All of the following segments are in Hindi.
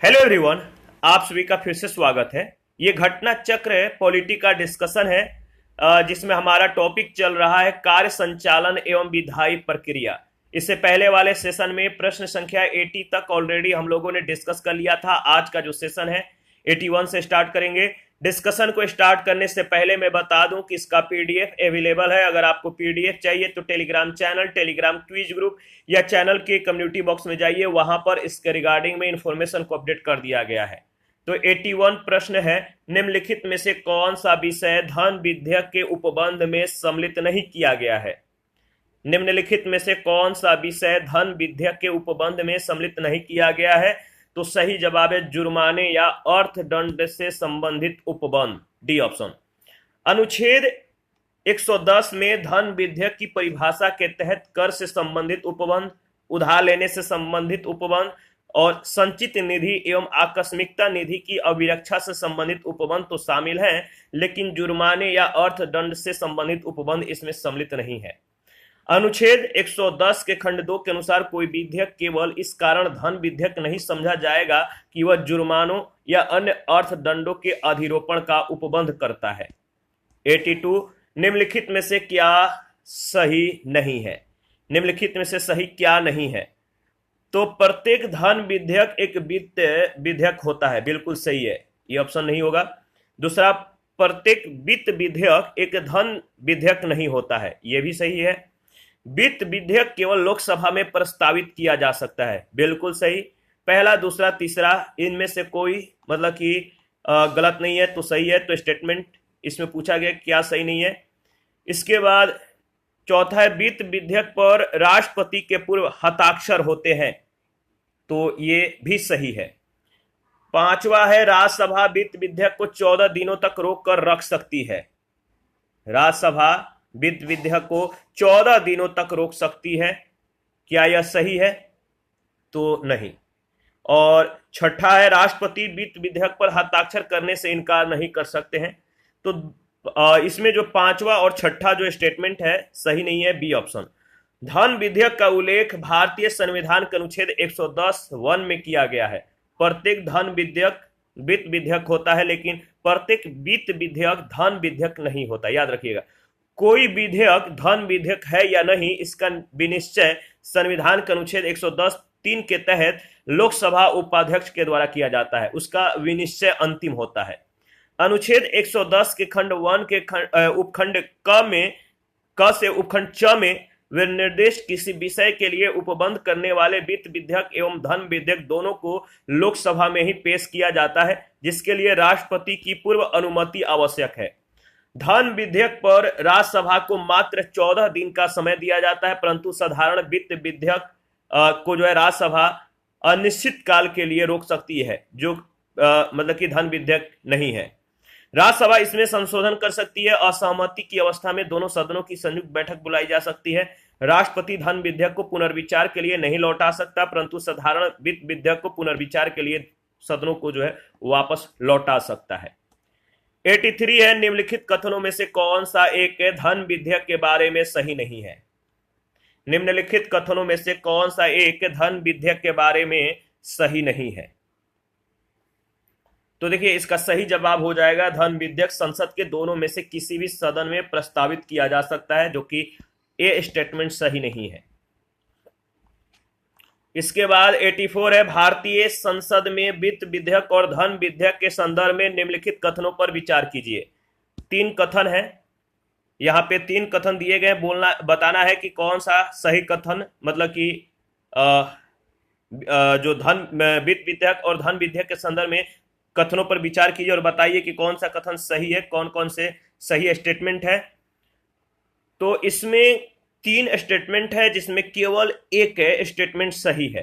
हेलो एवरीवन, आप सभी का फिर से स्वागत है। ये घटना चक्र पॉलिटी का डिस्कशन है जिसमें हमारा टॉपिक चल रहा है कार्य संचालन एवं विधायी प्रक्रिया। इससे पहले वाले सेशन में प्रश्न संख्या 80 तक ऑलरेडी हम लोगों ने डिस्कस कर लिया था। आज का जो सेशन है 81 से स्टार्ट करेंगे। डिस्कशन को स्टार्ट करने से पहले मैं बता दूं कि इसका पीडीएफ अवेलेबल है। अगर आपको पीडीएफ चाहिए तो Telegram channel, Telegram quiz group या चैनल के कम्युनिटी बॉक्स में जाइए, वहां पर इसके रिगार्डिंग में इंफॉर्मेशन को अपडेट कर दिया गया है। तो 81 प्रश्न है, निम्नलिखित में से कौन सा विषय धन विधेयक के उपबंध में सम्मिलित नहीं किया गया है? निम्नलिखित में से कौन सा विषय धन विधेयक के उपबंध में सम्मिलित नहीं किया गया है? तो सही जवाब है जुर्माने या अर्थदंड से संबंधित उपबंध, डी ऑप्शन। अनुच्छेद 110 में धन विधेयक की परिभाषा के तहत कर से संबंधित उपबंध, उधार लेने से संबंधित उपबंध और संचित निधि एवं आकस्मिकता निधि की अभिरक्षा से संबंधित उपबंध तो शामिल हैं, लेकिन जुर्माने या अर्थदंड से संबंधित उपबंध इसमें सम्मिलित नहीं है। अनुच्छेद 110 के खंड 2 के अनुसार कोई विधेयक केवल इस कारण धन विधेयक नहीं समझा जाएगा कि वह जुर्मानों या अन्य अर्थदंडों के अधिरोपण का उपबंध करता है। 82 निम्नलिखित में से क्या सही नहीं है? निम्नलिखित में से सही क्या नहीं है? तो प्रत्येक धन विधेयक एक वित्त विधेयक होता है, बिल्कुल सही है, ये ऑप्शन नहीं होगा। दूसरा, प्रत्येक वित्त विधेयक एक धन विधेयक नहीं होता है, ये भी सही है। वित्त विधेयक केवल लोकसभा में प्रस्तावित किया जा सकता है, बिल्कुल सही। पहला, दूसरा, तीसरा इनमें से कोई मतलब कि गलत नहीं है तो सही है। तो स्टेटमेंट इसमें पूछा गया क्या सही नहीं है। इसके बाद चौथा है, वित्त विधेयक पर राष्ट्रपति के पूर्व हस्ताक्षर होते हैं, तो ये भी सही है। पांचवा है, राज्यसभा वित्त विधेयक को 14 दिनों तक रोक कर रख सकती है। राज्यसभा वित्त विधेयक को 14 दिनों तक रोक सकती है, क्या यह सही है? तो नहीं। और छठा है, राष्ट्रपति वित्त विधेयक पर हस्ताक्षर करने से इनकार नहीं कर सकते हैं। तो इसमें जो पांचवा और छठा जो स्टेटमेंट है सही नहीं है, बी ऑप्शन। धन विधेयक का उल्लेख भारतीय संविधान के अनुच्छेद 110(1) में किया गया है। प्रत्येक धन विधेयक वित्त विधेयक होता है, लेकिन प्रत्येक वित्त विधेयक धन विधेयक नहीं होता, याद रखिएगा। कोई विधेयक धन विधेयक है या नहीं, इसका विनिश्चय संविधान के अनुच्छेद 110(3) के तहत लोकसभा उपाध्यक्ष के द्वारा किया जाता है, उसका विनिश्चय अंतिम होता है। अनुच्छेद 110 के खंड 1 के उपखंड क से उपखंड च में विनिर्देश किसी विषय के लिए उपबंध करने वाले वित्त विधेयक एवं धन विधेयक दोनों को लोकसभा में ही पेश किया जाता है, जिसके लिए राष्ट्रपति की पूर्व अनुमति आवश्यक है। धन विधेयक पर राज्यसभा को मात्र 14 दिन का समय दिया जाता है, परंतु साधारण वित्त विधेयक को जो है राज्यसभा अनिश्चित काल के लिए रोक सकती है, जो मतलब कि धन विधेयक नहीं है। राज्यसभा इसमें संशोधन कर सकती है। असहमति की अवस्था में दोनों सदनों की संयुक्त बैठक बुलाई जा सकती है। राष्ट्रपति धन विधेयक को पुनर्विचार के लिए नहीं लौटा सकता, परंतु साधारण वित्त विधेयक को पुनर्विचार के लिए सदनों को जो है वापस लौटा सकता है। 83 है, निम्नलिखित कथनों में से कौन सा एक धन विधेयक के बारे में सही नहीं है? निम्नलिखित कथनों में से कौन सा एक धन विधेयक के बारे में सही नहीं है? तो देखिए, इसका सही जवाब हो जाएगा धन विधेयक संसद के दोनों में से किसी भी सदन में प्रस्तावित किया जा सकता है, जो कि ए स्टेटमेंट सही नहीं है। इसके बाद 84 है, भारतीय संसद में वित्त विधेयक और धन विधेयक के संदर्भ में निम्नलिखित कथनों पर विचार कीजिए। 3 कथन है, यहाँ पे 3 कथन दिए गए, बताना है कि कौन सा सही कथन, मतलब कि जो वित्त विधेयक और धन विधेयक के संदर्भ में कथनों पर विचार कीजिए और बताइए कि कौन सा कथन सही है, कौन कौन से सही स्टेटमेंट है। तो इसमें 3 स्टेटमेंट है, जिसमें केवल एक स्टेटमेंट सही है,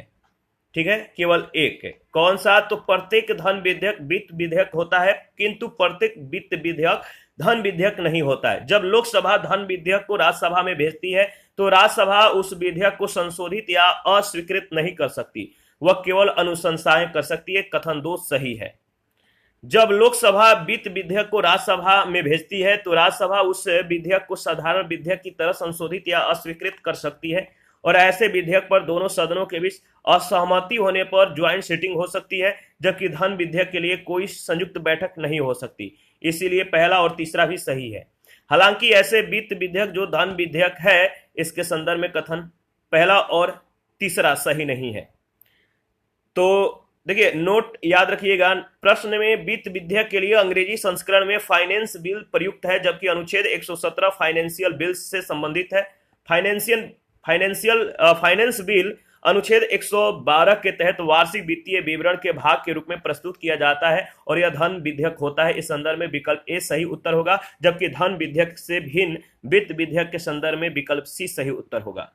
ठीक है, केवल एक है। कौन सा? तो प्रत्येक धन विधेयक वित्त विधेयक होता है, किंतु प्रत्येक वित्त विधेयक धन विधेयक नहीं होता है। जब लोकसभा धन विधेयक को राज्यसभा में भेजती है तो राज्यसभा उस विधेयक को संशोधित या अस्वीकृत नहीं कर सकती, वह केवल अनुशंसाएं कर सकती है। कथन 2 सही है। जब लोकसभा वित्त विधेयक को राज्यसभा में भेजती है तो राज्यसभा उस विधेयक को साधारण विधेयक की तरह संशोधित या अस्वीकृत कर सकती है। और ऐसे विधेयक पर दोनों सदनों के बीच असहमति होने पर ज्वाइंट सिटिंग हो सकती है, जबकि धन विधेयक के लिए कोई संयुक्त बैठक नहीं हो सकती। इसीलिए पहला और तीसरा भी सही है। हालांकि ऐसे वित्त विधेयक जो धन विधेयक है, इसके संदर्भ में कथन पहला और तीसरा सही नहीं है। तो देखिए, नोट याद रखिएगा, प्रश्न में वित्त विधेयक के लिए अंग्रेजी संस्करण में फाइनेंस बिल प्रयुक्त है, जबकि अनुच्छेद 117 फाइनेंशियल बिल से संबंधित है। फाइनेंस बिल अनुच्छेद 112 के तहत वार्षिक वित्तीय विवरण के भाग के रूप में प्रस्तुत किया जाता है और यह धन विधेयक होता है। इस संदर्भ में विकल्प ए सही उत्तर होगा, जबकि धन विधेयक से भिन्न वित्त विधेयक के संदर्भ में विकल्प सी सही उत्तर होगा।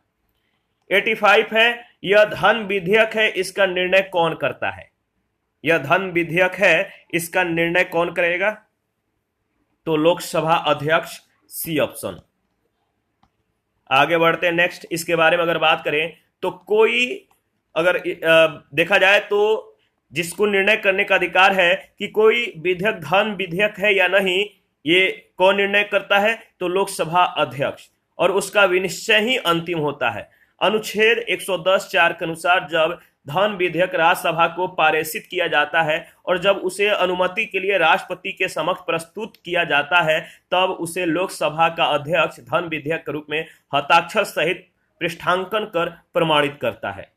85 है, यह धन विधेयक है, इसका निर्णय कौन करता है? यह धन विधेयक है, इसका निर्णय कौन करेगा? तो लोकसभा अध्यक्ष, सी ऑप्शन। आगे बढ़ते हैं नेक्स्ट। इसके बारे में अगर बात करें तो कोई अगर देखा जाए तो जिसको निर्णय करने का अधिकार है कि कोई विधेयक धन विधेयक है या नहीं, ये कौन निर्णय करता है? तो लोकसभा अध्यक्ष, और उसका विनिश्चय ही अंतिम होता है। अनुच्छेद 110(4) के अनुसार जब धन विधेयक राज्यसभा को पारित किया जाता है और जब उसे अनुमति के लिए राष्ट्रपति के समक्ष प्रस्तुत किया जाता है, तब उसे लोकसभा का अध्यक्ष धन विधेयक के रूप में हस्ताक्षर सहित पृष्ठांकन कर प्रमाणित करता है।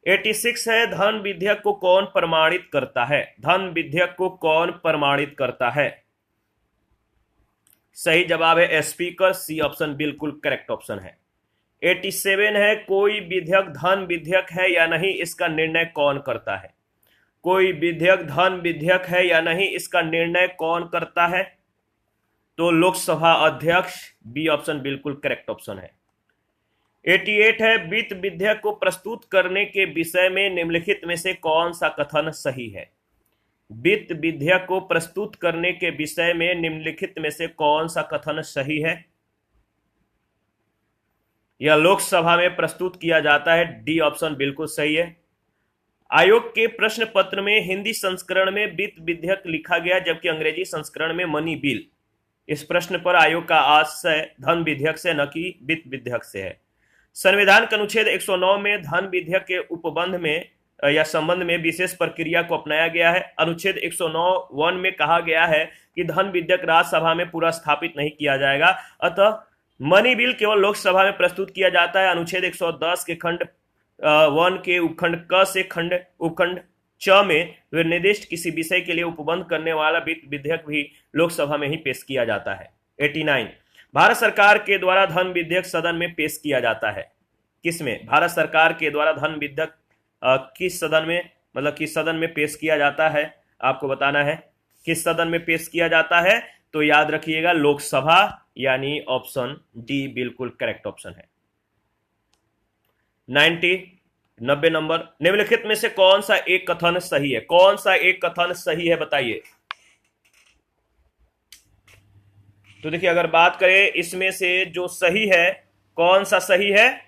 86 है, धन विधेयक को कौन प्रमाणित करता है? धन विधेयक को कौन प्रमाणित करता है? सही जवाब है स्पीकर, सी ऑप्शन बिल्कुल करेक्ट ऑप्शन है। 87 है, कोई विधेयक धन विधेयक है या नहीं, इसका निर्णय कौन करता है? कोई विधेयक धन विधेयक है या नहीं, इसका निर्णय कौन करता है? तो लोकसभा अध्यक्ष, बी ऑप्शन बिल्कुल करेक्ट ऑप्शन है। 88 है, वित्त विधेयक को प्रस्तुत करने के विषय में निम्नलिखित में से कौन सा कथन सही है? वित्त विधेयक को प्रस्तुत करने के विषय में निम्नलिखित में से कौन सा कथन सही है? यह लोकसभा में प्रस्तुत किया जाता है, डी ऑप्शन बिल्कुल सही है। आयोग के प्रश्न पत्र में हिंदी संस्करण में वित्त विधेयक लिखा गया, जबकि अंग्रेजी संस्करण में मनी बिल। इस प्रश्न पर आयोग का आशय धन विधेयक से न कि वित्त विधेयक से है। संविधान के अनुच्छेद 109 में धन विधेयक के उपबंध में या संबंध में विशेष प्रक्रिया को अपनाया गया है। अनुच्छेद 109(1) में कहा गया है कि धन विधेयक राज्यसभा में पूरा स्थापित नहीं किया जाएगा, अतः मनी बिल केवल लोकसभा में प्रस्तुत किया जाता है। अनुच्छेद 110 के खंड 1 के उपखंड क से उपखंड च में निर्दिष्ट किसी विषय के लिए उपबंध करने वाला वित्त विधेयक भी लोकसभा में ही पेश किया जाता है। 89, भारत सरकार के द्वारा धन विधेयक सदन में पेश किया जाता है। किसमें? भारत सरकार के द्वारा धन विधेयक किस सदन में, मतलब किस सदन में पेश किया जाता है, आपको बताना है किस सदन में पेश किया जाता है। तो याद रखिएगा लोकसभा, यानी ऑप्शन डी बिल्कुल करेक्ट ऑप्शन है। 90 नंबर, निम्नलिखित में से कौन सा एक कथन सही है? कौन सा एक कथन सही है बताइए। तो देखिए, अगर बात करें इसमें से जो सही है, कौन सा सही है?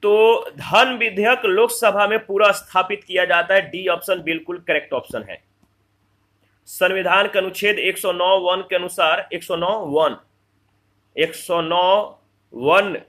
तो धन विधेयक लोकसभा में पूरा स्थापित किया जाता है, डी ऑप्शन बिल्कुल करेक्ट ऑप्शन है। संविधान के अनुच्छेद 109(1) के अनुसार 109(1)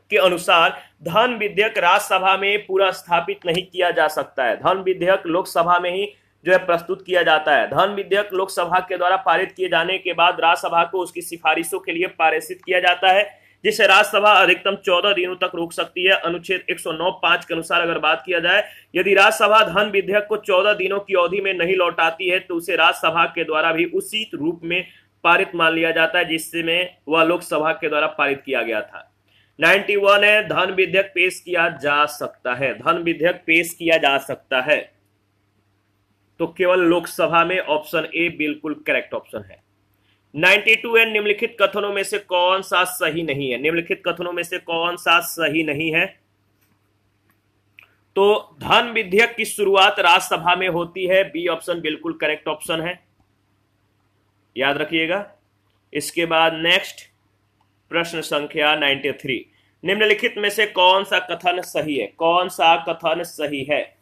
के अनुसार धन विधेयक राज्यसभा में पूरा स्थापित नहीं किया जा सकता है। धन विधेयक लोकसभा में ही जो है प्रस्तुत किया जाता है। धन विधेयक लोकसभा के द्वारा पारित किए जाने के बाद राज्यसभा को उसकी सिफारिशों के लिए पारित किया जाता है, जिसे राज्यसभा अधिकतम 14 दिनों तक रोक सकती है। अनुच्छेद 109(5) के अनुसार अगर बात किया जाए, यदि राज्यसभा धन विधेयक को 14 दिनों की अवधि में नहीं लौटाती है तो उसे राज्यसभा के द्वारा भी उसी रूप में पारित मान लिया जाता है जिसमें वह लोकसभा के द्वारा पारित किया गया था। 91 है, धन विधेयक पेश किया जा सकता है। धन विधेयक पेश किया जा सकता है तो केवल लोकसभा में, ऑप्शन ए बिल्कुल करेक्ट ऑप्शन है। 92 है, निम्नलिखित कथनों में से कौन सा सही नहीं है? निम्नलिखित कथनों में से कौन सा सही नहीं है? तो धन विधेयक की शुरुआत राज्यसभा में होती है, बी ऑप्शन बिल्कुल करेक्ट ऑप्शन है, याद रखिएगा। इसके बाद नेक्स्ट प्रश्न संख्या 93, निम्नलिखित में से कौन सा कथन सही है? कौन सा कथन सही है?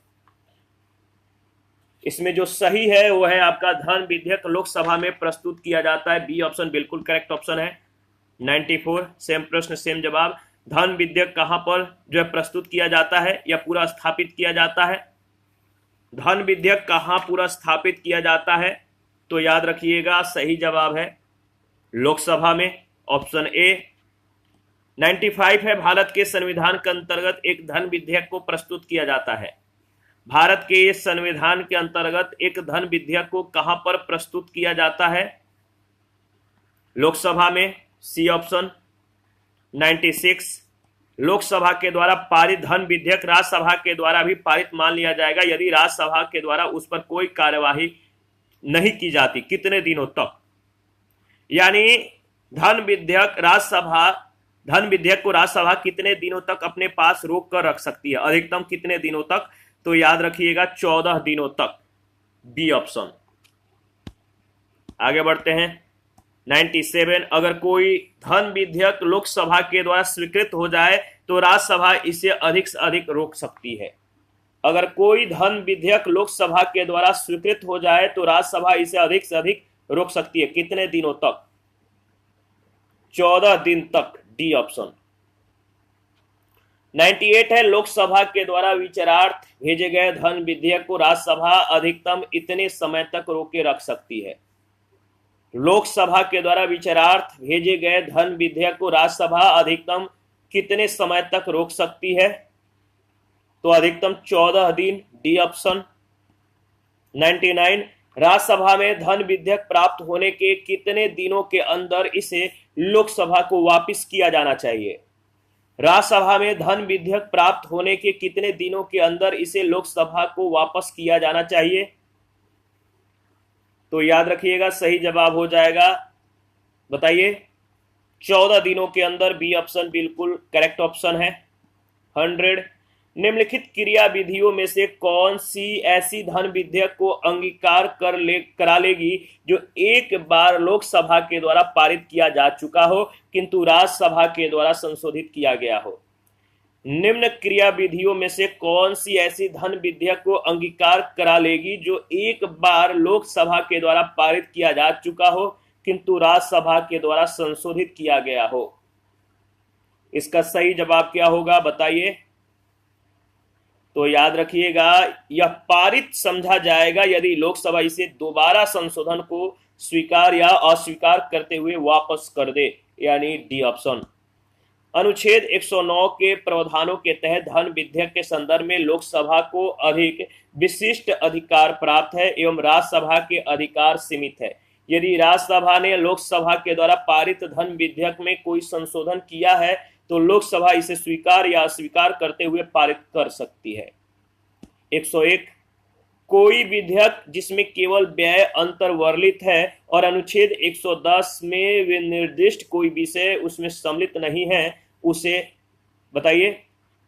इसमें जो सही है वो है आपका धन विधेयक लोकसभा में प्रस्तुत किया जाता है, बी ऑप्शन बिल्कुल करेक्ट ऑप्शन है। 94 सेम प्रश्न सेम जवाब, धन विधेयक कहां पर जो है प्रस्तुत किया जाता है या पूरा स्थापित किया जाता है? धन विधेयक कहां पूरा स्थापित किया जाता है? तो याद रखिएगा सही जवाब है लोकसभा में, ऑप्शन ए। 95 है, भारत के संविधान के अंतर्गत एक धन विधेयक को प्रस्तुत किया जाता है। भारत के इस संविधान के अंतर्गत एक धन विधेयक को कहां पर प्रस्तुत किया जाता है? लोकसभा में, सी ऑप्शन। 96, लोकसभा के द्वारा पारित धन विधेयक राज्यसभा के द्वारा भी पारित मान लिया जाएगा यदि राज्यसभा के द्वारा उस पर कोई कार्यवाही नहीं की जाती। कितने दिनों तक? यानी धन विधेयक को राज्यसभा कितने दिनों तक अपने पास रोक कर रख सकती है? अधिकतम कितने दिनों तक? तो याद रखिएगा 14 दिनों तक, बी ऑप्शन। आगे बढ़ते हैं। 97, अगर कोई धन विधेयक लोकसभा के द्वारा स्वीकृत हो जाए तो राज्यसभा इसे अधिक से अधिक रोक सकती है। अगर कोई धन विधेयक लोकसभा के द्वारा स्वीकृत हो जाए तो राज्यसभा इसे अधिक से अधिक रोक सकती है। कितने दिनों तक? 14 दिन तक, डी ऑप्शन। 98 है, लोकसभा के द्वारा विचारार्थ भेजे गए धन विधेयक को राज्यसभा अधिकतम इतने समय तक रोके रख सकती है। लोकसभा के द्वारा विचारार्थ भेजे गए धन विधेयक को राज्यसभा अधिकतम कितने समय तक रोक सकती है? तो अधिकतम 14 दिन, डी ऑप्शन। 99, राज्यसभा में धन विधेयक प्राप्त होने के कितने दिनों के अंदर इसे लोकसभा को वापस किया जाना चाहिए? राज्यसभा में धन विधेयक प्राप्त होने के कितने दिनों के अंदर इसे लोकसभा को वापस किया जाना चाहिए? तो याद रखिएगा सही जवाब हो जाएगा, बताइए, 14 दिनों के अंदर, बी ऑप्शन बिल्कुल करेक्ट ऑप्शन है। 100, निम्नलिखित क्रिया विधियों में से कौन सी ऐसी धन विधेयक को अंगीकार करा लेगी जो एक बार लोकसभा के द्वारा पारित किया जा चुका हो किंतु राज्यसभा के द्वारा संशोधित किया गया हो? निम्न क्रिया विधियों में से कौन सी ऐसी धन विधेयक को अंगीकार करा लेगी जो एक बार लोकसभा के द्वारा पारित किया जा चुका हो किंतु राज्यसभा के द्वारा संशोधित किया गया हो? इसका सही जवाब क्या होगा, बताइए। तो याद रखिएगा यह पारित समझा जाएगा यदि लोकसभा इसे दोबारा संशोधन को स्वीकार या अस्वीकार करते हुए वापस कर दे, यानी डी ऑप्शन। अनुच्छेद 109 के प्रावधानों के तहत धन विधेयक के संदर्भ में लोकसभा को अधिक विशिष्ट अधिकार प्राप्त है एवं राज्यसभा के अधिकार सीमित है। यदि राज्यसभा ने लोकसभा के द्वारा पारित धन विधेयक में कोई संशोधन किया है तो लोकसभा इसे स्वीकार या अस्वीकार करते हुए पारित कर सकती है। 101, कोई विधेयक जिसमें केवल व्यय अंतर्वर्लित है और अनुच्छेद 110 में विनिर्दिष्ट कोई विषय उसमें सम्मिलित नहीं है, उसे बताइए।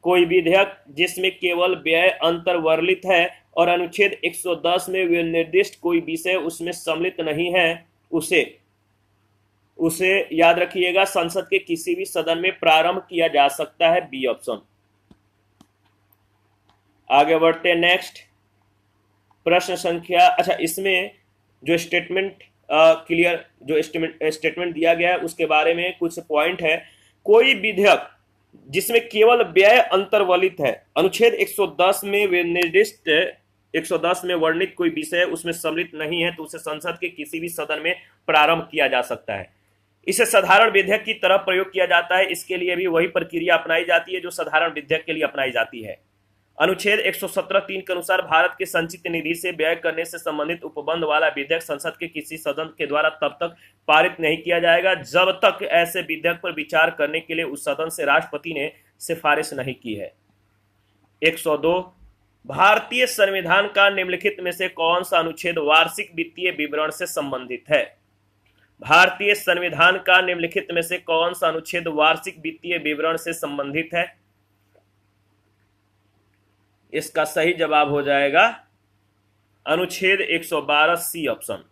कोई विधेयक जिसमें केवल व्यय अंतर्वर्लित है और अनुच्छेद 110 में विनिर्दिष्ट कोई विषय उसमें सम्मिलित नहीं है, उसे याद रखिएगा संसद के किसी भी सदन में प्रारंभ किया जा सकता है, बी ऑप्शन। आगे बढ़ते हैं नेक्स्ट प्रश्न संख्या, अच्छा इसमें जो स्टेटमेंट स्टेटमेंट दिया गया है उसके बारे में कुछ पॉइंट है। कोई विधेयक जिसमें केवल व्यय अंतर्वलित है, अनुच्छेद 110 में विनिर्दिष्ट 110 में वर्णित कोई विषय उसमें सम्मिलित नहीं है तो उसे संसद के किसी भी सदन में प्रारंभ किया जा सकता है। इसे साधारण विधेयक की तरह प्रयोग किया जाता है। इसके लिए भी वही प्रक्रिया अपनाई जाती है जो साधारण विधेयक के लिए अपनाई जाती है। अनुच्छेद 117(3) के अनुसार भारत के संचित निधि से व्यय करने से संबंधित उपबंध वाला विधेयक संसद के किसी सदन के द्वारा तब तक पारित नहीं किया जाएगा जब तक ऐसे विधेयक पर विचार करने के लिए उस सदन से राष्ट्रपति ने सिफारिश नहीं की है। 102, भारतीय संविधान का निम्नलिखित में से कौन सा अनुच्छेद वार्षिक वित्तीय विवरण से संबंधित है? भारतीय संविधान का निम्नलिखित में से कौन सा अनुच्छेद वार्षिक वित्तीय विवरण से संबंधित है? इसका सही जवाब हो जाएगा अनुच्छेद 112 सी ऑप्शन।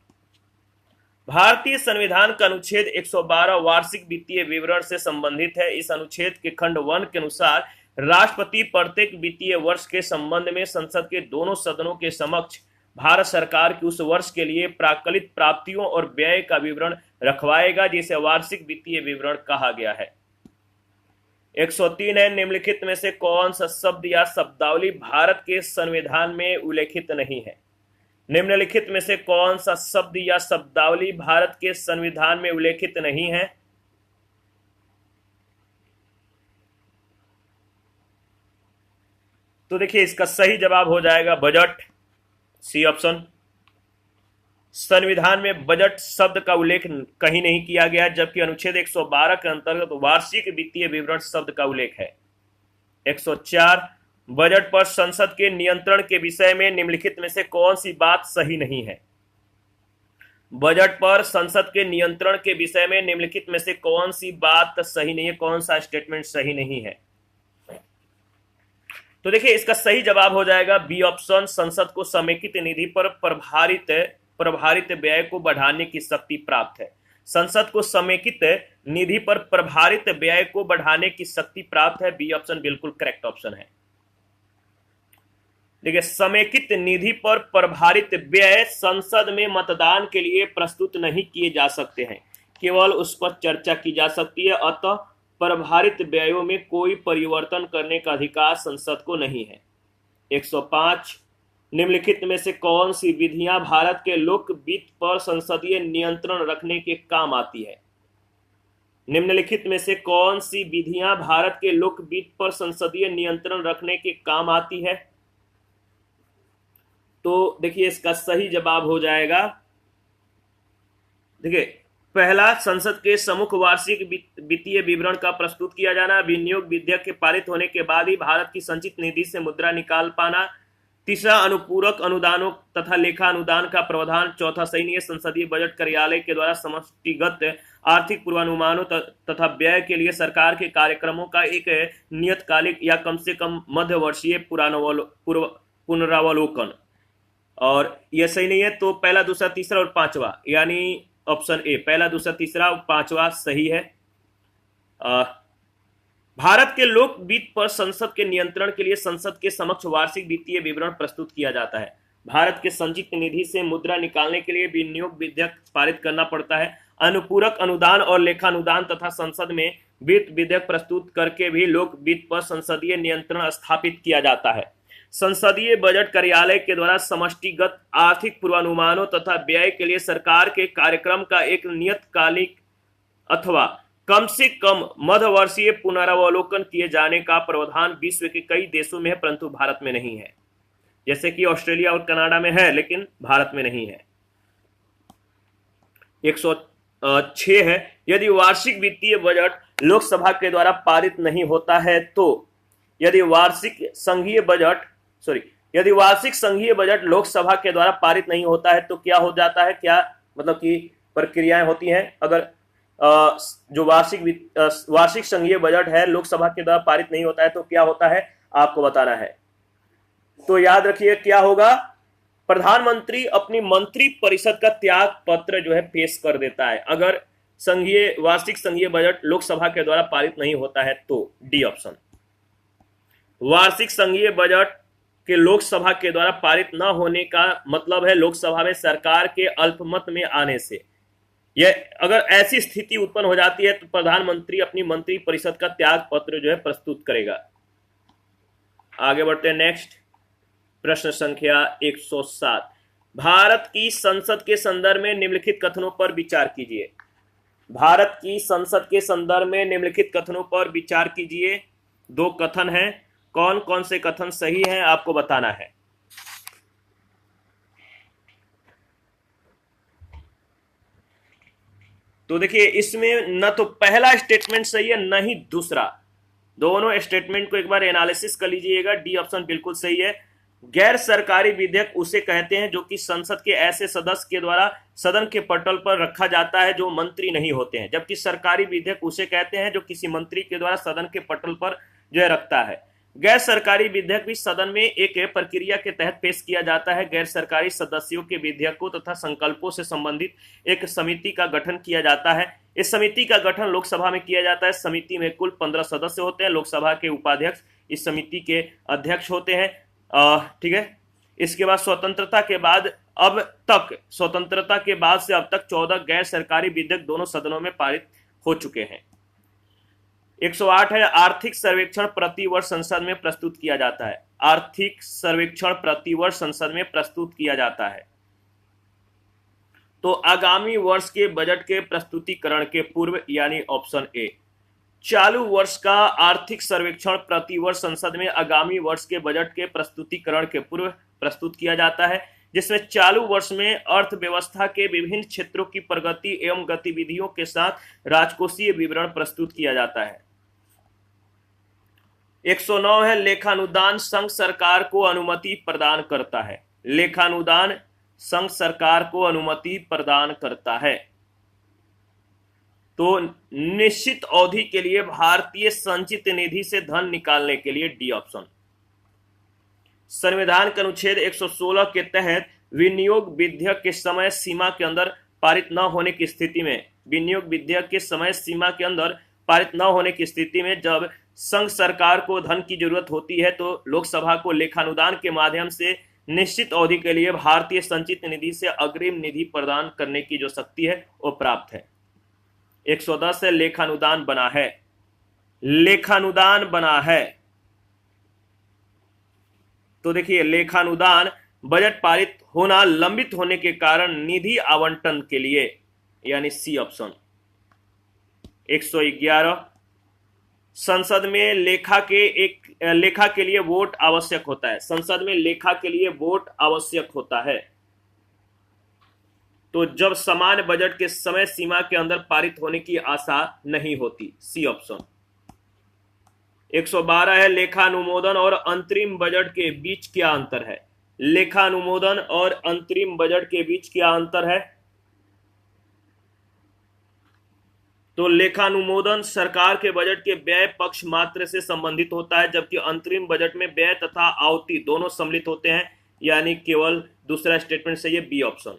भारतीय संविधान का अनुच्छेद 112 वार्षिक वित्तीय विवरण से संबंधित है। इस अनुच्छेद के खंड 1 के अनुसार राष्ट्रपति प्रत्येक वित्तीय वर्ष के संबंध में संसद के दोनों सदनों के समक्ष भारत सरकार की उस वर्ष के लिए प्राकलित प्राप्तियों और व्यय का विवरण रखवाएगा जिसे वार्षिक वित्तीय विवरण कहा गया है। 103 है, निम्नलिखित में से कौन सा शब्द या शब्दावली भारत के संविधान में उल्लेखित नहीं है? निम्नलिखित में से कौन सा शब्द या शब्दावली भारत के संविधान में उल्लेखित नहीं है? तो देखिए, इसका सही जवाब हो जाएगा बजट, सी ऑप्शन। संविधान में बजट शब्द का उल्लेख कहीं नहीं किया गया, जबकि अनुच्छेद 112 के अंतर्गत वार्षिक वित्तीय विवरण शब्द का उल्लेख है। 104, बजट पर संसद के नियंत्रण के विषय में निम्नलिखित में से कौन सी बात सही नहीं है? बजट पर संसद के नियंत्रण के विषय में निम्नलिखित में से कौन सी बात सही नहीं है, कौन सा स्टेटमेंट सही नहीं है? तो देखिए, इसका सही जवाब हो जाएगा बी ऑप्शन, संसद को समेकित निधि पर प्रभारित व्यय को बढ़ाने की शक्ति प्राप्त है। संसद को समेकित निधि पर प्रभारित व्यय को बढ़ाने की शक्ति प्राप्त है। बी ऑप्शन बिल्कुल करेक्ट ऑप्शन है। देखिए, समेकित निधि पर प्रभारित व्यय संसद में मतदान के लिए प्रस्तुत नहीं किए जा सकते हैं, केवल उस पर चर्चा की जा सकती है। अतः प्रभारित व्ययों में कोई परिवर्तन करने का अधिकार संसद को नहीं है। 105, निम्नलिखित में से कौन सी विधियां भारत के लोक वित्त पर संसदीय नियंत्रण रखने के काम आती है? निम्नलिखित में से कौन सी विधियां भारत के लोक वित्त पर संसदीय नियंत्रण रखने के काम आती है? तो देखिए, इसका सही जवाब हो जाएगा, देखिए, पहला, संसद के सम्मुख वार्षिक वित्तीय विवरण का प्रस्तुत किया जाना। विनियोग विधेयक के पारित होने के बाद ही भारत की संचित निधि से मुद्रा निकाल पाना। तीसरा, अनुपूरक अनुदानों तथा लेखा अनुदान का प्रावधान। चौथा, सैन्य संसदीय बजट कार्यालय के द्वारा समष्टिगत आर्थिक पूर्वानुमानों तथा व्यय के लिए सरकार के कार्यक्रमों का एक नियतकालिक या कम से कम मध्यवर्षीय पुनरावलोकन। और यह सही नहीं है, तो पहला, दूसरा, तीसरा और पांचवा, यानी ऑप्शन ए, पहला, दूसरा, तीसरा और पांचवा सही है। भारत के लोक वित्त पर संसद के नियंत्रण के लिए संसद के समक्ष वार्षिक वित्तीय विवरण प्रस्तुत किया जाता है। भारत के संचित निधि से मुद्रा निकालने के लिए विनियोग विधेयक पारित करना पड़ता है। अनुपूरक अनुदान और लेखानुदान तथा संसद में वित्त विधेयक प्रस्तुत करके भी लोक वित्त पर संसदीय नियंत्रण स्थापित किया जाता है। संसदीय बजट कार्यालय के द्वारा समष्टिगत आर्थिक पूर्वानुमानों तथा व्यय के लिए सरकार के कार्यक्रम का एक नियतकालिक अथवा कम से कम मध्यवर्षीय पुनरावलोकन किए जाने का प्रावधान विश्व के कई देशों में है, परंतु भारत में नहीं है। जैसे कि ऑस्ट्रेलिया और कनाडा में है, लेकिन भारत में नहीं है। 106 है, यदि वार्षिक वित्तीय बजट लोकसभा के द्वारा पारित नहीं होता है तो यदि वार्षिक संघीय बजट लोकसभा के द्वारा पारित नहीं होता है तो क्या हो जाता है, क्या मतलब कि प्रक्रियाएं होती हैं? अगर जो वार्षिक संघीय बजट है लोकसभा के द्वारा पारित नहीं होता है तो क्या होता है, आपको बताना है। तो याद रखिए, क्या होगा, प्रधानमंत्री अपनी मंत्री परिषद का त्याग पत्र जो है पेश कर देता है, अगर वार्षिक संघीय बजट लोकसभा के द्वारा पारित नहीं होता है तो। डी ऑप्शन, वार्षिक संघीय बजट के लोकसभा के द्वारा पारित न होने का मतलब है लोकसभा में सरकार के अल्पमत में आने से। यह अगर ऐसी स्थिति उत्पन्न हो जाती है तो प्रधानमंत्री अपनी मंत्री परिषद का त्याग पत्र जो है प्रस्तुत करेगा। आगे बढ़ते हैं, नेक्स्ट प्रश्न संख्या 107, भारत की संसद के संदर्भ में निम्नलिखित कथनों पर विचार कीजिए। भारत की संसद के संदर्भ में निम्नलिखित कथनों पर विचार कीजिए। दो कथन हैं, कौन कौन से कथन सही हैं आपको बताना है। तो देखिए, इसमें न तो पहला स्टेटमेंट सही है न ही दूसरा, दोनों स्टेटमेंट को एक बार एनालिसिस कर लीजिएगा। डी ऑप्शन बिल्कुल सही है। गैर सरकारी विधेयक उसे कहते हैं जो कि संसद के ऐसे सदस्य के द्वारा सदन के पटल पर रखा जाता है जो मंत्री नहीं होते हैं, जबकि सरकारी विधेयक उसे कहते हैं जो किसी मंत्री के द्वारा सदन के पटल पर जो है रखता है। गैर सरकारी विधेयक भी सदन में एक प्रक्रिया के तहत पेश किया जाता है। गैर सरकारी सदस्यों के विधेयकों तथा संकल्पों से संबंधित एक समिति का गठन किया जाता है। इस समिति का गठन लोकसभा में किया जाता है। समिति में कुल 15 सदस्य होते हैं। लोकसभा के उपाध्यक्ष इस समिति के अध्यक्ष होते हैं। ठीक है। इसके बाद स्वतंत्रता के बाद से अब तक 14 गैर सरकारी विधेयक दोनों सदनों में पारित हो चुके हैं। 108 है आर्थिक सर्वेक्षण प्रतिवर्ष संसद में प्रस्तुत किया जाता है। आर्थिक सर्वेक्षण प्रतिवर्ष संसद में प्रस्तुत किया जाता है। तो आगामी वर्ष के बजट के प्रस्तुतिकरण के पूर्व, यानी ऑप्शन ए। चालू वर्ष का आर्थिक सर्वेक्षण प्रतिवर्ष संसद में आगामी वर्ष के बजट के प्रस्तुतिकरण के पूर्व प्रस्तुत किया जाता है, जिसमें चालू वर्ष में अर्थव्यवस्था के विभिन्न क्षेत्रों की प्रगति एवं गतिविधियों के साथ राजकोषीय विवरण प्रस्तुत किया जाता है। 109 है लेखानुदान संघ सरकार को अनुमति प्रदान करता है। लेखानुदान संघ सरकार को अनुमति प्रदान करता है। तो निश्चित अवधि के लिए भारतीय संचित निधि से धन निकालने के लिए डी ऑप्शन। संविधान के अनुच्छेद 116 के तहत विनियोग विधेयक के समय सीमा के अंदर पारित न होने की स्थिति में, विनियोग विधेयक के समय सीमा के अंदर पारित न होने की स्थिति में जब संघ सरकार को धन की जरूरत होती है तो लोकसभा को लेखानुदान के माध्यम से निश्चित अवधि के लिए भारतीय संचित निधि से अग्रिम निधि प्रदान करने की जो शक्ति है वो प्राप्त है। 110 है लेखानुदान बना है। लेखानुदान बना है। तो देखिए लेखानुदान बजट पारित होना लंबित होने के कारण निधि आवंटन के लिए, यानी सी ऑप्शन। 111 संसद में लेखा के लिए वोट आवश्यक होता है। संसद में लेखा के लिए वोट आवश्यक होता है तो जब समान बजट के समय सीमा के अंदर पारित होने की आशा नहीं होती, सी ऑप्शन। 112 है लेखानुमोदन और अंतरिम बजट के बीच क्या अंतर है। लेखानुमोदन और अंतरिम बजट के बीच क्या अंतर है। तो लेखानुमोदन सरकार के बजट के व्यय पक्ष मात्र से संबंधित होता है, जबकि अंतरिम बजट में व्यय तथा आवती दोनों सम्मिलित होते हैं, यानी केवल दूसरा स्टेटमेंट सही है, बी ऑप्शन।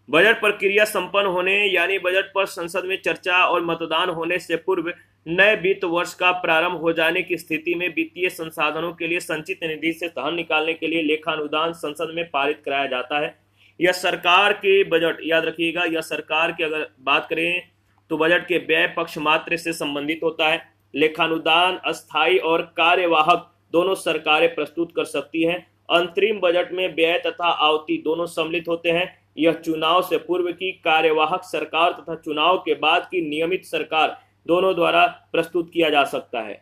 बजट प्रक्रिया संपन्न होने, यानी बजट पर संसद में चर्चा और मतदान होने से पूर्व नए वित्त वर्ष का प्रारंभ हो जाने की स्थिति में वित्तीय संसाधनों के लिए संचित निधि से धन निकालने के लिए लेखानुदान संसद में पारित कराया जाता है। यह सरकार के बजट, याद रखिएगा, यह सरकार की अगर बात करें तो बजट के व्यय पक्ष मात्र से संबंधित होता है। लेखानुदान अस्थायी और कार्यवाहक दोनों सरकारें प्रस्तुत कर सकती हैं। अंतरिम बजट में व्यय तथा आवती दोनों सम्मिलित होते हैं। यह चुनाव से पूर्व की कार्यवाहक सरकार तथा चुनाव के बाद की नियमित सरकार दोनों द्वारा प्रस्तुत किया जा सकता है।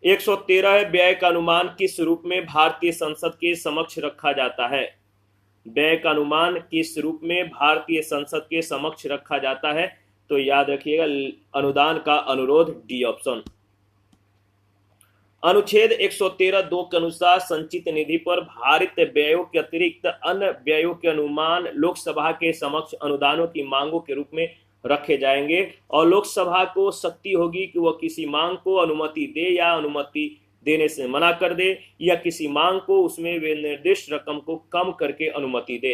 113 है व्यय का अनुमान किस रूप में भारतीय संसद के समक्ष रखा जाता है। व्यय का अनुमान किस रूप में भारतीय संसद के समक्ष रखा जाता है। तो याद रखिएगा अनुदान का अनुरोध, डी ऑप्शन। अनुच्छेद 113(2) के अनुसार संचित निधि पर भारित व्ययों के अतिरिक्त अन्य व्ययों के अनुमान लोकसभा के समक्ष अनुदानों की मांगों के रूप में रखे जाएंगे और लोकसभा को शक्ति होगी कि वह किसी मांग को अनुमति दे या अनुमति देने से मना कर दे या किसी मांग को उसमें वे निर्दिष्ट रकम को कम करके अनुमति दे।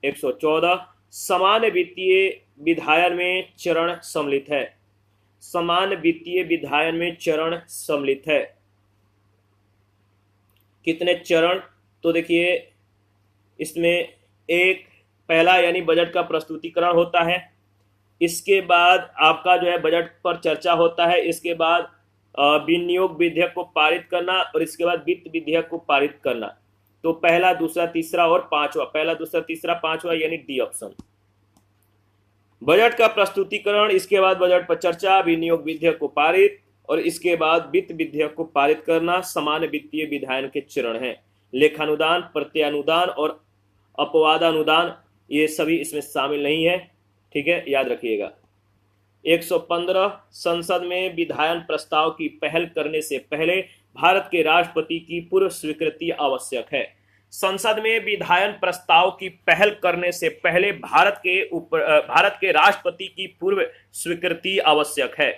114 समान वित्तीय विधायन में चरण सम्मिलित है। समान वित्तीय विधायन में चरण सम्मिलित है। कितने चरण? तो देखिए इसमें एक पहला यानी बजट का प्रस्तुतिकरण होता है, इसके बाद आपका जो है बजट पर चर्चा होता है, इसके बाद विनियोग विधेयक को पारित करना और इसके बाद वित्त विधेयक को पारित करना। तो पहला, दूसरा, तीसरा और पांचवा, पहला, दूसरा, तीसरा, पांचवा, यानी डी ऑप्शन। बजट का प्रस्तुतिकरण, इसके बाद बजट पर चर्चा, विनियोग विधेयक को पारित और इसके बाद वित्त विधेयक को पारित करना समान वित्तीय विधायन के चरण हैं। लेखानुदान, प्रत्यानुदान और अपवादानुदान ये सभी इसमें शामिल नहीं है, ठीक है, याद रखिएगा। 115 संसद में विधायन प्रस्ताव की पहल करने से पहले भारत के राष्ट्रपति की पूर्व स्वीकृति आवश्यक है। संसद में विधायन प्रस्ताव की पहल करने से पहले भारत के राष्ट्रपति की पूर्व स्वीकृति आवश्यक है।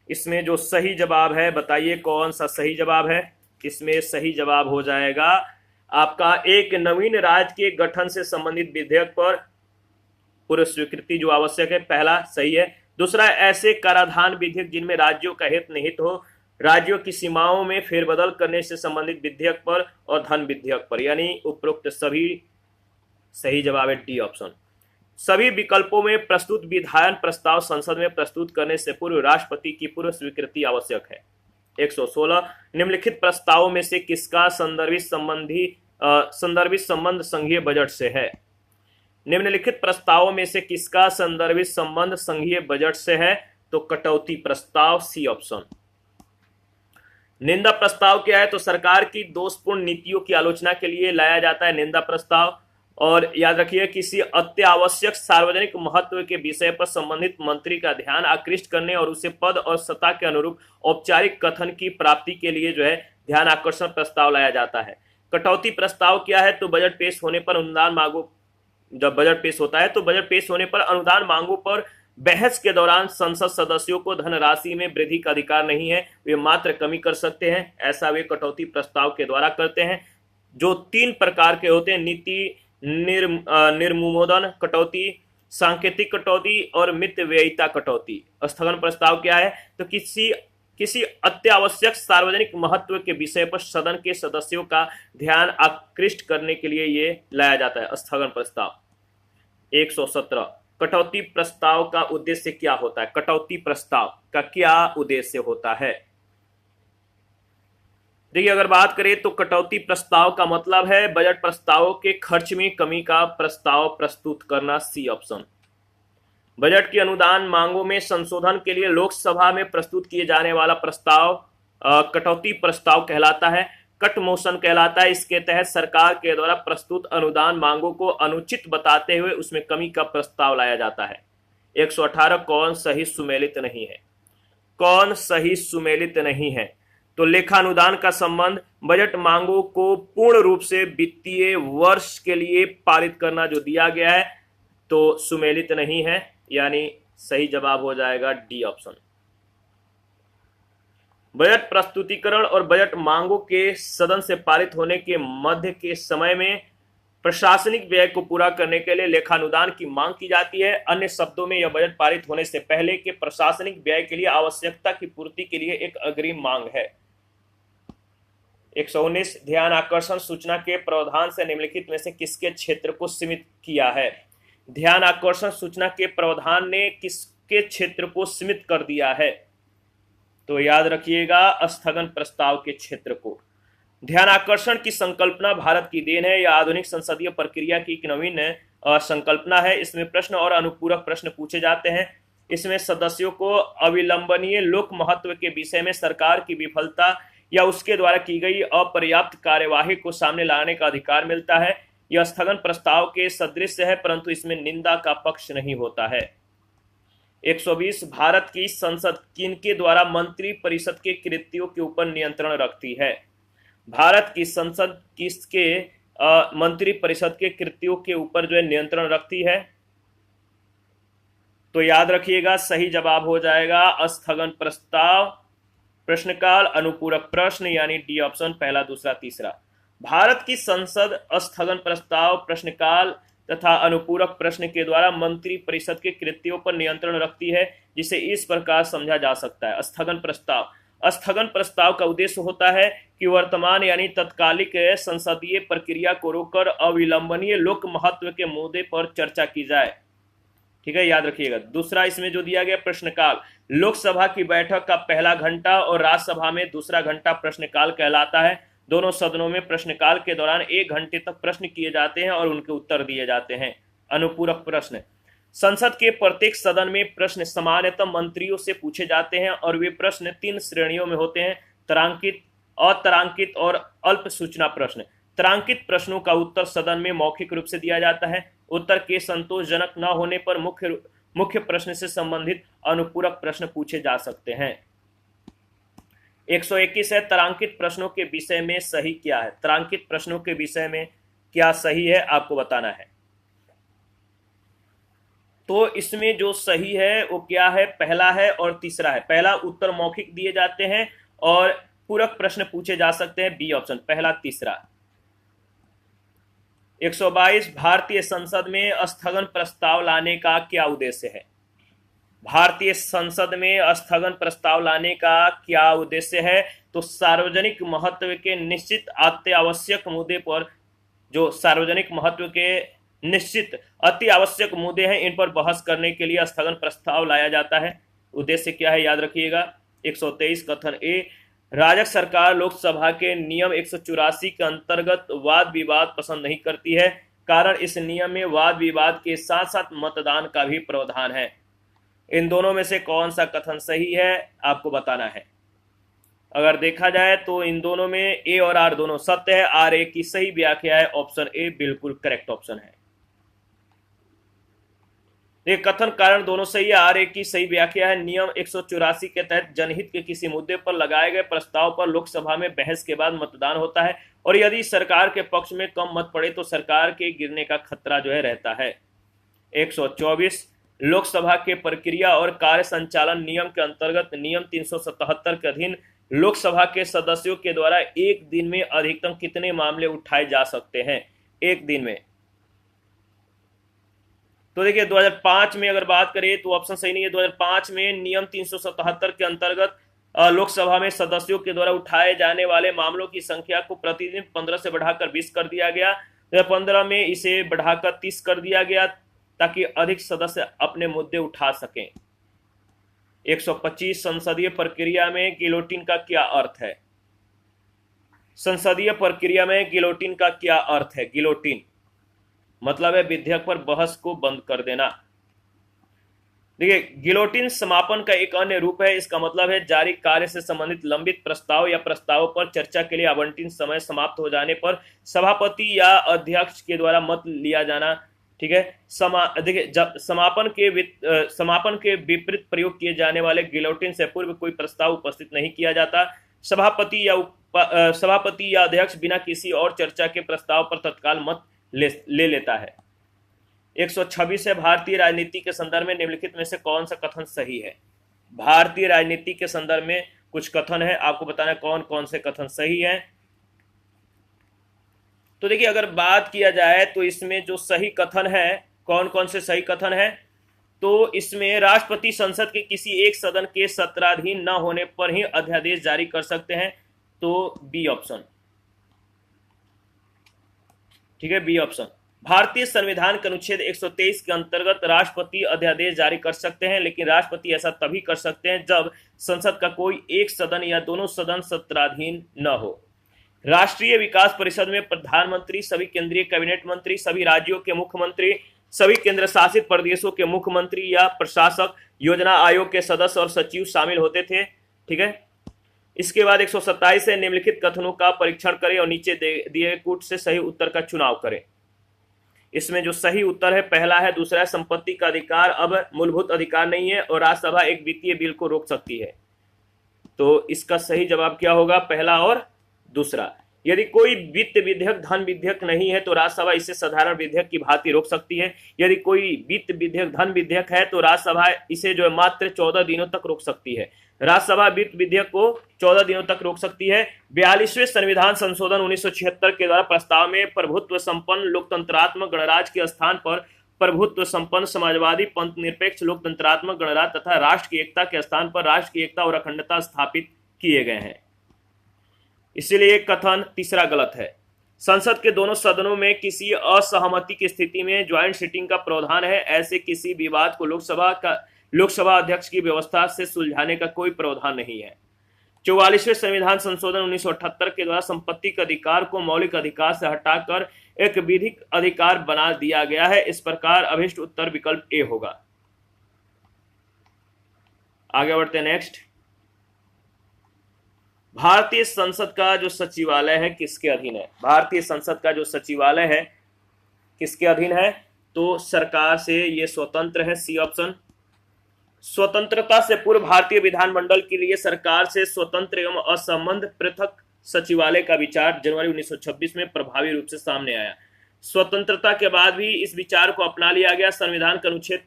इसमें जो सही जवाब है बताइए कौन सा सही जवाब है। इसमें सही जवाब हो जाएगा आपका एक नवीन राज्य के गठन से संबंधित विधेयक पर पूर्व स्वीकृति जो आवश्यक है, पहला सही है। दूसरा, ऐसे कराधान विधेयक जिनमें राज्यों का हित निहित हो, राज्यों की सीमाओं में फेरबदल करने से संबंधित विधेयक पर और धन विधेयक पर, यानी उपरोक्त सभी सही जवाब है, डी ऑप्शन। सभी विकल्पों में प्रस्तुत विधायन प्रस्ताव संसद में प्रस्तुत करने से पूर्व राष्ट्रपति की पूर्व स्वीकृति आवश्यक है। 116 निम्नलिखित प्रस्तावों में से किसका संदर्भित संबंध संघीय बजट से है? निम्नलिखित प्रस्तावों में से किसका संदर्भित संबंध संघीय बजट से है? तो कटौती प्रस्ताव, सी ऑप्शन। निंदा प्रस्ताव क्या है? तो सरकार की दोषपूर्ण नीतियों की आलोचना के लिए लाया जाता है निंदा प्रस्ताव। और याद रखिए, किसी अत्यावश्यक सार्वजनिक महत्व के विषय पर संबंधित मंत्री का ध्यान आकृष्ट करने और उसे पद और सत्ता के अनुरूप औपचारिक कथन की प्राप्ति के लिए जो है ध्यान आकर्षण प्रस्ताव लाया जाता है। कटौती प्रस्ताव क्या है? तो बजट पेश होने पर अनुदान मांगों जब बजट पेश होता है तो बजट पेश होने पर अनुदान मांगों पर बहस के दौरान संसद सदस्यों को धनराशि में वृद्धि का अधिकार नहीं है, वे मात्र कमी कर सकते हैं। ऐसा वे कटौती प्रस्ताव के द्वारा करते हैं, जो 3 प्रकार के होते हैं: नीति निर्नुमोदन कटौती, सांकेतिक कटौती और मितव्ययिता कटौती। स्थगन प्रस्ताव क्या है? तो किसी अत्यावश्यक सार्वजनिक महत्व के विषय पर सदन के सदस्यों का ध्यान आकृष्ट करने के लिए ये लाया जाता है, स्थगन प्रस्ताव। 117 कटौती प्रस्ताव का उद्देश्य क्या होता है? कटौती प्रस्ताव का क्या उद्देश्य होता है? देखिए, अगर बात करें तो कटौती प्रस्ताव का मतलब है बजट प्रस्तावों के खर्च में कमी का प्रस्ताव प्रस्तुत करना, सी ऑप्शन। बजट की अनुदान मांगों में संशोधन के लिए लोकसभा में प्रस्तुत किए जाने वाला प्रस्ताव कटौती प्रस्ताव कहलाता है, कट मोशन कहलाता है। इसके तहत सरकार के द्वारा प्रस्तुत अनुदान मांगों को अनुचित बताते हुए उसमें कमी का प्रस्ताव लाया जाता है। 118 कौन सही सुमेलित नहीं है? कौन सही सुमेलित नहीं है? तो लेखानुदान का संबंध बजट मांगों को पूर्ण रूप से वित्तीय वर्ष के लिए पारित करना जो दिया गया है तो सुमेलित नहीं है, यानी सही जवाब हो जाएगा डी ऑप्शन। बजट प्रस्तुतिकरण और बजट मांगों के सदन से पारित होने के मध्य के समय में प्रशासनिक व्यय को पूरा करने के लिए लेखानुदान की मांग की जाती है। अन्य शब्दों में यह बजट पारित होने से पहले के प्रशासनिक व्यय के लिए आवश्यकता की पूर्ति के लिए एक अग्रिम मांग है। 119 ध्यान आकर्षण सूचना के प्रावधान से निम्नलिखित में से किसके क्षेत्र को सीमित किया है? ध्यान आकर्षण सूचना के प्रावधान ने किसके क्षेत्र को सीमित कर दिया है? तो याद रखिएगा, स्थगन प्रस्ताव के क्षेत्र को। ध्यान आकर्षण की संकल्पना भारत की देन है। यह आधुनिक संसदीय प्रक्रिया की एक नवीन संकल्पना है। इसमें प्रश्न और अनुपूरक प्रश्न पूछे जाते हैं। इसमें सदस्यों को अविलंबनीय लोक महत्व के विषय में सरकार की विफलता या उसके द्वारा की गई अपर्याप्त कार्यवाही को सामने लाने का अधिकार मिलता है। यह स्थगन प्रस्ताव के सदृश है, परंतु इसमें निंदा का पक्ष नहीं होता है। 120 भारत की संसद किनके द्वारा मंत्री परिषद के कृत्यों के ऊपर नियंत्रण रखती है? भारत की संसद किसके मंत्री परिषद के कृत्यों के ऊपर जो है नियंत्रण रखती है? तो याद रखिएगा, सही जवाब हो जाएगा स्थगन प्रस्ताव, प्रश्नकाल, अनुपूरक प्रश्न, यानी डी ऑप्शन, पहला, दूसरा, तीसरा। भारत की संसद स्थगन प्रस्ताव, प्रश्नकाल तथा अनुपूरक प्रश्न के द्वारा मंत्री परिषद के कृत्यों पर नियंत्रण रखती है, जिसे इस प्रकार समझा जा सकता है। स्थगन प्रस्ताव का उद्देश्य होता है कि वर्तमान यानी तत्कालिक संसदीय प्रक्रिया को रोककर अविलंबनीय लोक महत्व के मुद्दे पर चर्चा की जाए। ठीक है, याद रखिएगा। दूसरा इसमें जो दिया गया प्रश्नकाल, लोकसभा की बैठक का पहला घंटा और राज्यसभा में दूसरा घंटा प्रश्नकाल कहलाता है। दोनों सदनों में प्रश्नकाल के दौरान 1 घंटे तक प्रश्न किए जाते हैं और उनके उत्तर दिए जाते हैं। अनुपूरक प्रश्न, संसद के प्रत्येक सदन में प्रश्न सामान्यतः मंत्रियों से पूछे जाते हैं और वे प्रश्न 3 श्रेणियों में होते हैं: तारांकित, अतारांकित और अल्प सूचना प्रश्न। तारांकित प्रश्नों का उत्तर सदन में मौखिक रूप से दिया जाता है। उत्तर के संतोषजनक न होने पर मुख्य प्रश्न से संबंधित अनुपूरक प्रश्न पूछे जा सकते हैं। 121 है तारांकित प्रश्नों के विषय में सही क्या है? तारांकित प्रश्नों के विषय में क्या सही है आपको बताना है। तो इसमें जो सही है वो क्या है? पहला है और तीसरा है। पहला, उत्तर मौखिक दिए जाते हैं और पूरक प्रश्न पूछे जा सकते हैं, बी ऑप्शन, पहला, तीसरा। 122 भारतीय संसद में स्थगन प्रस्ताव लाने का क्या उद्देश्य है? भारतीय संसद में स्थगन प्रस्ताव लाने का क्या उद्देश्य है? तो सार्वजनिक महत्व के निश्चित अत्यावश्यक मुद्दे पर, जो सार्वजनिक महत्व के निश्चित अति आवश्यक मुद्दे हैं, इन पर बहस करने के लिए स्थगन प्रस्ताव लाया जाता है। उद्देश्य क्या है याद रखिएगा। 123 कथन ए, राजग सरकार लोकसभा के नियम 184 के अंतर्गत वाद विवाद पसंद नहीं करती है, कारण इस नियम में वाद विवाद के साथ साथ मतदान का भी प्रावधान है। इन दोनों में से कौन सा कथन सही है आपको बताना है। अगर देखा जाए तो इन दोनों में ए और आर दोनों सत्य है। आर ए की सही व्याख्या है, ऑप्शन ए बिल्कुल करेक्ट ऑप्शन है। ये कथन कारण दोनों सही है। आर ए की सही व्याख्या है, नियम 184 के तहत जनहित के किसी मुद्दे पर लगाए गए प्रस्ताव पर लोकसभा में बहस के बाद मतदान होता है और यदि सरकार के पक्ष में कम मत पड़े तो सरकार के गिरने का खतरा जो है रहता है। 124 लोकसभा के प्रक्रिया और कार्य संचालन नियम के अंतर्गत नियम 377 के अधीन लोकसभा के सदस्यों के द्वारा एक दिन में अधिकतम कितने मामले उठाए जा सकते हैं एक दिन में। तो देखिए 2005 में अगर बात करें तो ऑप्शन सही नहीं है। 2005 में नियम 377 के अंतर्गत लोकसभा में सदस्यों के द्वारा उठाए जाने वाले मामलों की संख्या को प्रतिदिन 15 से बढ़ाकर 20 कर दिया गया। 2015 में इसे बढ़ाकर 30 कर दिया गया ताकि अधिक सदस्य अपने मुद्दे उठा सकें। 125 संसदीय प्रक्रिया में गिलोटिन का क्या अर्थ है। संसदीय प्रक्रिया में गिलोटिन का क्या अर्थ है। गिलोटिन मतलब है विधेयक पर बहस को बंद कर देना। देखिए गिलोटिन समापन का एक अन्य रूप है। इसका मतलब है जारी कार्य से संबंधित लंबित प्रस्ताव या प्रस्तावों पर चर्चा के लिए आवंटित समय समाप्त हो जाने पर सभापति या अध्यक्ष के द्वारा मत लिया जाना। ठीक है, देखिए जब समापन के विपरीत प्रयोग किए जाने वाले गिलोटिन से पूर्व कोई प्रस्ताव उपस्थित नहीं किया जाता। सभापति या अध्यक्ष बिना किसी और चर्चा के प्रस्ताव पर तत्काल मत ले लेता है। 126 है, भारतीय राजनीति के संदर्भ में निम्नलिखित में से कौन सा कथन सही है। भारतीय राजनीति के संदर्भ में कुछ कथन है, आपको बताना कौन कौन से कथन सही है। तो देखिए अगर बात किया जाए तो इसमें जो सही कथन है, कौन कौन से सही कथन है, तो इसमें राष्ट्रपति संसद के किसी एक सदन के सत्राधीन न होने पर ही अध्यादेश जारी कर सकते हैं, तो बी ऑप्शन। ठीक है, बी ऑप्शन। भारतीय संविधान के अनुच्छेद 123 के अंतर्गत राष्ट्रपति अध्यादेश जारी कर सकते हैं, लेकिन राष्ट्रपति ऐसा तभी कर सकते हैं जब संसद का कोई एक सदन या दोनों सदन सत्राधीन न हो। राष्ट्रीय विकास परिषद में प्रधानमंत्री, सभी केंद्रीय कैबिनेट मंत्री, सभी राज्यों के मुख्यमंत्री, सभी केंद्र शासित प्रदेशों के मुख्यमंत्री या प्रशासक, योजना आयोग के सदस्य और सचिव शामिल होते थे। ठीक है, इसके बाद 127 से निम्नलिखित कथनों का परीक्षण करें और नीचे दिए कूट से सही उत्तर का चुनाव करें। इसमें जो सही उत्तर है पहला है, दूसरा है संपत्ति का अधिकार अब मूलभूत अधिकार नहीं है और राज्यसभा एक वित्तीय बिल को रोक सकती है। तो इसका सही जवाब क्या होगा, पहला और दूसरा। यदि कोई वित्त विधेयक धन विधेयक नहीं है तो राज्यसभा इसे साधारण विधेयक की भांति रोक सकती है। यदि कोई वित्त विधेयक धन विधेयक है तो राज्यसभा इसे जो है मात्र 14 दिनों तक रोक सकती है। राज्यसभा वित्त विधेयक को 14 दिनों तक रोक सकती है। 42वें संविधान संशोधन 1976 के द्वारा प्रस्ताव में प्रभुत्व संपन्न लोकतंत्रात्मक गणराज्य के स्थान पर प्रभुत्व संपन्न समाजवादी पंथ निरपेक्ष लोकतंत्रात्मक गणराज्य तथा राष्ट्र की एकता के स्थान पर राष्ट्र की एकता और अखंडता स्थापित किए गए हैं। इसलिए कथन तीसरा गलत है। संसद के दोनों सदनों में किसी असहमति की स्थिति में ज्वाइंट सिटिंग का प्रावधान है। ऐसे किसी विवाद को लोकसभा अध्यक्ष की व्यवस्था से सुलझाने का कोई प्रावधान नहीं है। 44वें संविधान संशोधन 1978 के द्वारा संपत्ति के अधिकार को मौलिक अधिकार से हटाकर एक विधिक अधिकार बना दिया गया है। इस प्रकार अभिष्ट उत्तर विकल्प ए होगा। आगे बढ़ते हैं नेक्स्ट। भारतीय संसद का जो सचिवालय है किसके अधीन है। भारतीय संसद का जो सचिवालय है किसके अधीन है, तो सरकार से ये स्वतंत्र है, सी ऑप्शन। स्वतंत्रता से पूर्व भारतीय विधानमंडल के लिए सरकार से स्वतंत्र एवं असंबद्ध पृथक सचिवालय का विचार जनवरी 1926 में प्रभावी रूप से सामने आया। स्वतंत्रता के बाद भी इस विचार को अपना लिया गया। संविधान के अनुच्छेद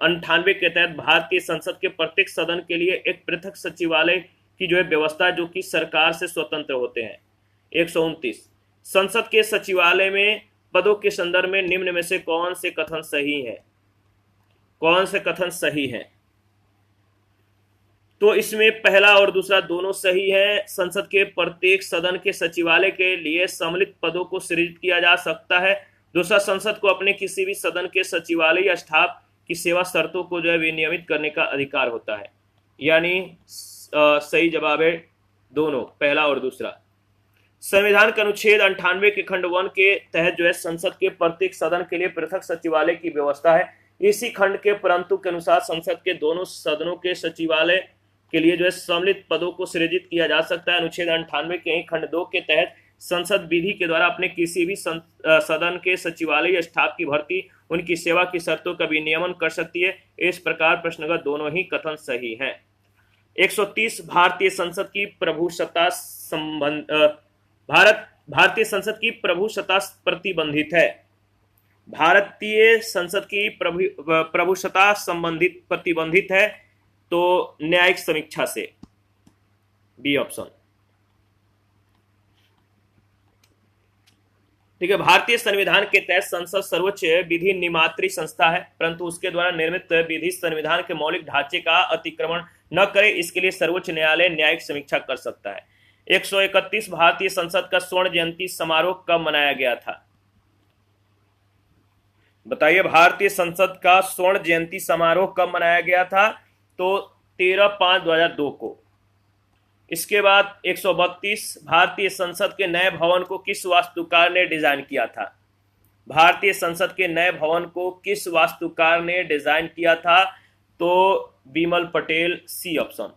98 के तहत भारतीय संसद के प्रत्येक सदन के लिए एक पृथक सचिवालय की जो है व्यवस्था जो कि सरकार से स्वतंत्र होते हैं। 129 संसद के सचिवालय में पदों के संदर्भ में निम्न में से कौन से कथन सही है। कौन से कथन सही है, तो इसमें पहला और दूसरा दोनों सही है। संसद के प्रत्येक सदन के सचिवालय के लिए सम्मिलित पदों को सृजित किया जा सकता है दूसरा, संसद को अपने किसी भी सदन के सचिवालय या स्टाफ की सेवा शर्तों को जो है विनियमित करने का अधिकार होता है। यानी सही जवाब है दोनों, पहला और दूसरा। संविधान के अनुच्छेद 98 के खंड 1 के तहत जो है संसद के प्रत्येक सदन के लिए पृथक सचिवालय की व्यवस्था है। इसी खंड के परंतु के अनुसार संसद के दोनों सदनों के सचिवालय के लिए जो है सम्मिलित पदों को सृजित किया जा सकता है। अनुच्छेद 98 के खंड 2 के तहत संसद विधि के द्वारा अपने किसी भी सदन के सचिवालय या स्टाफ की भर्ती, उनकी सेवा की शर्तों का विनियमन कर सकती है। इस प्रकार प्रश्नगत दोनों ही कथन सही हैं। 130 भारतीय संसद की प्रभुसत्ता भारतीय संसद की प्रभुसत्ता प्रतिबंधित है। भारतीय संसद की प्रभुसत्ता संबंधित प्रतिबंधित है तो न्यायिक समीक्षा से, बी ऑप्शन। ठीक है, भारतीय संविधान के तहत संसद सर्वोच्च विधि निर्मात्री संस्था है, परंतु उसके द्वारा निर्मित विधि संविधान के मौलिक ढांचे का अतिक्रमण न करे, इसके लिए सर्वोच्च न्यायालय न्यायिक समीक्षा कर सकता है। 131 भारतीय संसद का स्वर्ण जयंती समारोह कब मनाया गया था? बताइए, भारतीय संसद का स्वर्ण जयंती समारोह कब मनाया गया था? तो 13/5/2002 को। इसके बाद 132 भारतीय संसद के नए भवन को किस वास्तुकार ने डिजाइन किया था? भारतीय संसद के नए भवन को किस वास्तुकार ने डिजाइन किया था? तो बिमल पटेल, सी ऑप्शन।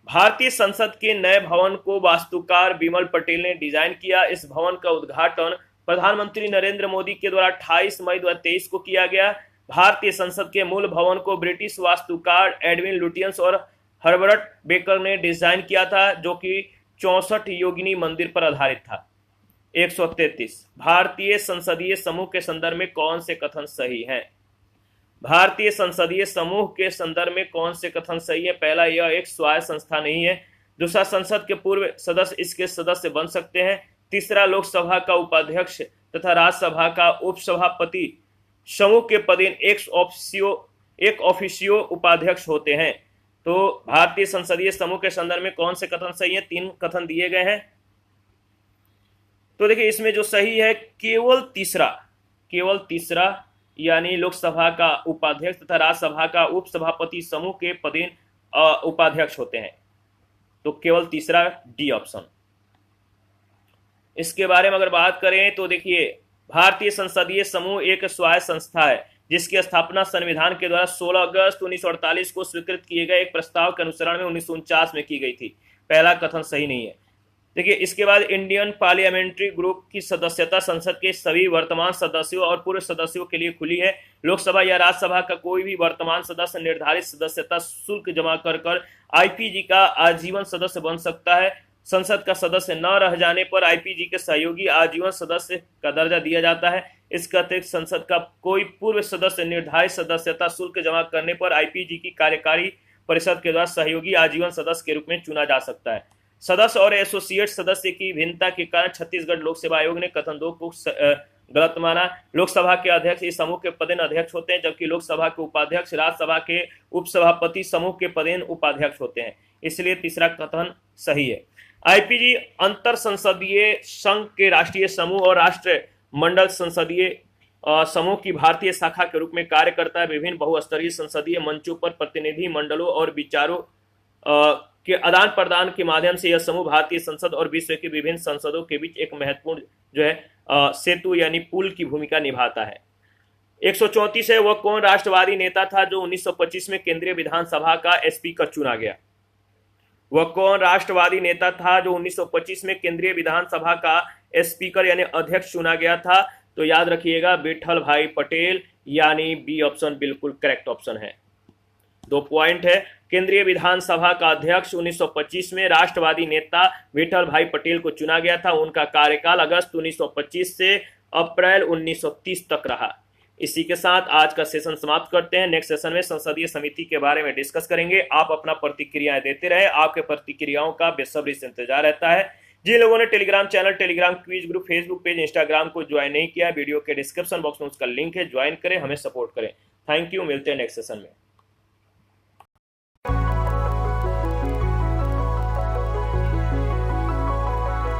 भारतीय संसद के नए भवन को वास्तुकार बिमल पटेल ने डिजाइन किया। इस भवन का उद्घाटन प्रधानमंत्री नरेंद्र मोदी के द्वारा 28 मई 2023 को किया गया। भारतीय संसद के मूल भवन को ब्रिटिश वास्तुकार एडविन लुटियंस और हर्बर्ट बेकर ने डिजाइन किया था, जो कि 64 योगिनी मंदिर पर आधारित था। 133 भारतीय संसदीय समूह के संदर्भ में कौन से कथन सही हैं? भारतीय संसदीय समूह के संदर्भ में कौन से कथन सही है? पहला, यह एक स्वायत्त संस्था नहीं है। दूसरा, संसद के पूर्व सदस्य इसके सदस्य बन सकते हैं। तीसरा, लोकसभा का उपाध्यक्ष तथा राज्यसभा का उपसभापति समूह के पदेन एक ऑफिशियो उपाध्यक्ष होते हैं। तो भारतीय संसदीय समूह के संदर्भ में कौन से कथन सही है? 3 कथन दिए गए हैं। तो देखिए, इसमें जो सही है केवल तीसरा, यानी लोकसभा का उपाध्यक्ष तथा राज्यसभा का उपसभापति समूह के पदेन उपाध्यक्ष होते हैं। तो केवल तीसरा, डी ऑप्शन। इसके बारे में अगर बात करें तो देखिए, भारतीय संसदीय समूह एक स्वायत्त संस्था है जिसकी स्थापना संविधान के द्वारा 16 अगस्त 1948 को स्वीकृत किए गए एक प्रस्ताव के अनुसरण में 1949 में की गई थी। पहला कथन सही नहीं है। देखिए, इसके बाद इंडियन पार्लियामेंट्री ग्रुप की सदस्यता संसद के सभी वर्तमान सदस्यों और पूर्व सदस्यों के लिए खुली है। लोकसभा या राज्यसभा का कोई भी वर्तमान सदस्य निर्धारित सदस्यता शुल्क जमा कर आईपीजी का आजीवन सदस्य बन सकता है। संसद का सदस्य न रह जाने पर आईपीजी के सहयोगी आजीवन सदस्य का दर्जा दिया जाता है। इसके अतिरिक्त संसद का कोई पूर्व सदस्य निर्धारित सदस्यता शुल्क जमा करने पर आईपीजी की कार्यकारी परिषद के द्वारा सहयोगी आजीवन सदस्य के रूप में चुना जा सकता है। सदस्य और एसोसिएट सदस्य की भिन्नता के कारण छत्तीसगढ़ लोक सेवा आयोग ने कथन 2 को गलत माना। लोकसभा के अध्यक्ष इस समूह के पदेन अध्यक्ष होते हैं, जबकि लोकसभा के उपाध्यक्ष राज्यसभा के उपसभापति समूह के पदेन उपाध्यक्ष होते हैं, इसलिए तीसरा कथन सही है। आईपीजी अंतर संसदीय संघ के राष्ट्रीय समूह और राष्ट्र मंडल संसदीय समूह की भारतीय शाखा के रूप में कार्य करता है। विभिन्न बहुस्तरीय संसदीय मंचों पर प्रतिनिधि मंडलों और विचारों के आदान प्रदान के माध्यम से यह समूह भारतीय संसद और विश्व के विभिन्न संसदों के बीच एक महत्वपूर्ण जो है सेतु यानी पुल की भूमिका निभाता है। 134 है, वह कौन राष्ट्रवादी नेता था जो 1925 में केंद्रीय विधानसभा का स्पीकर चुना गया? वह कौन राष्ट्रवादी नेता था जो 1925 में केंद्रीय विधानसभा का स्पीकर यानी अध्यक्ष चुना गया था? तो याद रखिएगा, विठल भाई पटेल, यानी बी ऑप्शन बिल्कुल करेक्ट ऑप्शन है। 2 पॉइंट है। केंद्रीय विधानसभा का अध्यक्ष 1925 में राष्ट्रवादी नेता विठल भाई पटेल को चुना गया था। उनका कार्यकाल अगस्त 1925 से अप्रैल 1930 तक रहा। इसी के साथ आज का सेशन समाप्त करते हैं। नेक्स्ट सेशन में संसदीय समिति के बारे में डिस्कस करेंगे। आप अपना प्रतिक्रियाएं देते रहे, आपके प्रतिक्रियाओं का बेसब्री से इंतजार रहता है। जिन लोगों ने Telegram channel, Telegram quiz group, Facebook page, Instagram को ज्वाइन नहीं किया, वीडियो के डिस्क्रिप्शन बॉक्स में उसका लिंक है, ज्वाइन करें, हमें सपोर्ट करें। थैंक यू, मिलते हैं नेक्स्ट सेशन में।